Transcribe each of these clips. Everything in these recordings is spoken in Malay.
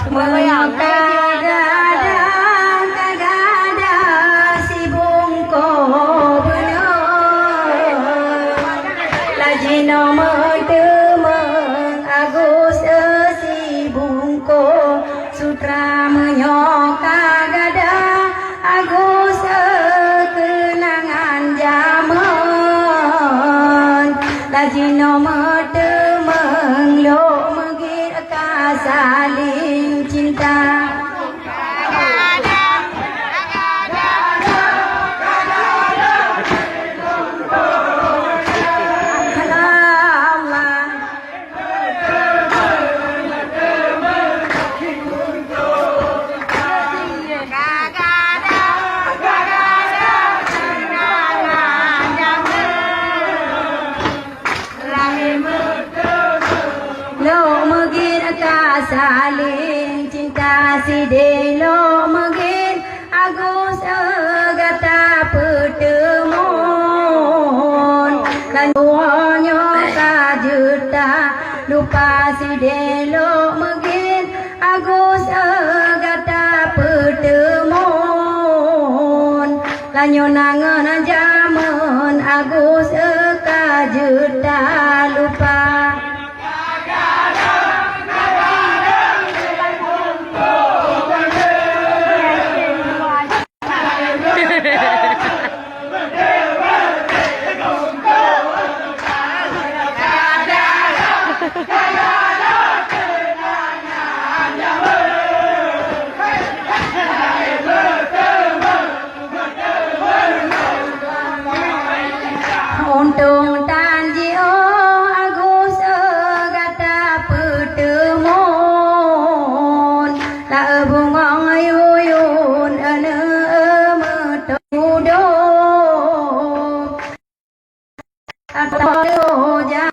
Mengkadang kagada si bungko bener lajino mentemeng agus si bungko sutra menyok kagada agus kenangan zaman lajino mentemeng lo megir saling cinta. Saling cinta si delo mungkin agus gata pertemuan dan duanya kajuta lupa si delo mungkin agus gata pertemuan lanyo nangan jaman agus kajuta lupa. Untung tanjio agus gata pertemuan la bungong yuyun ane metudo atau jauh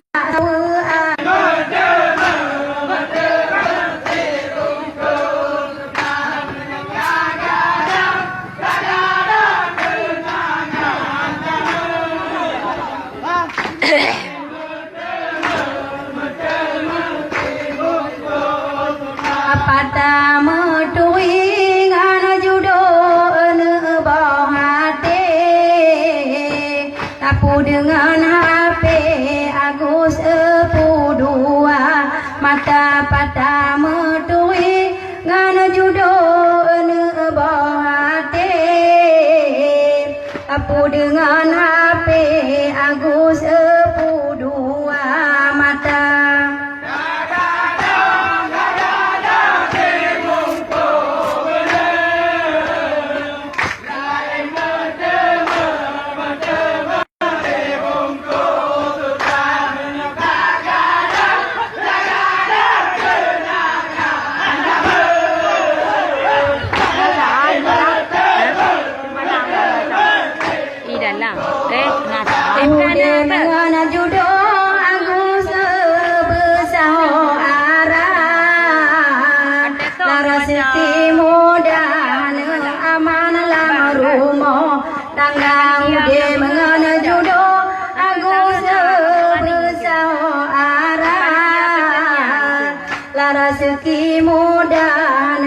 Pata metuing ana judo ene bahate tapu dengan HP agus pudua mata pata metuing ana judo ene bahate tapu dengan HP agus pudua mata. Dengan judo agus bersaudaraan laras timudan aman lam rumah tanggang ude mengenai judo agus bersaudaraan laras timudan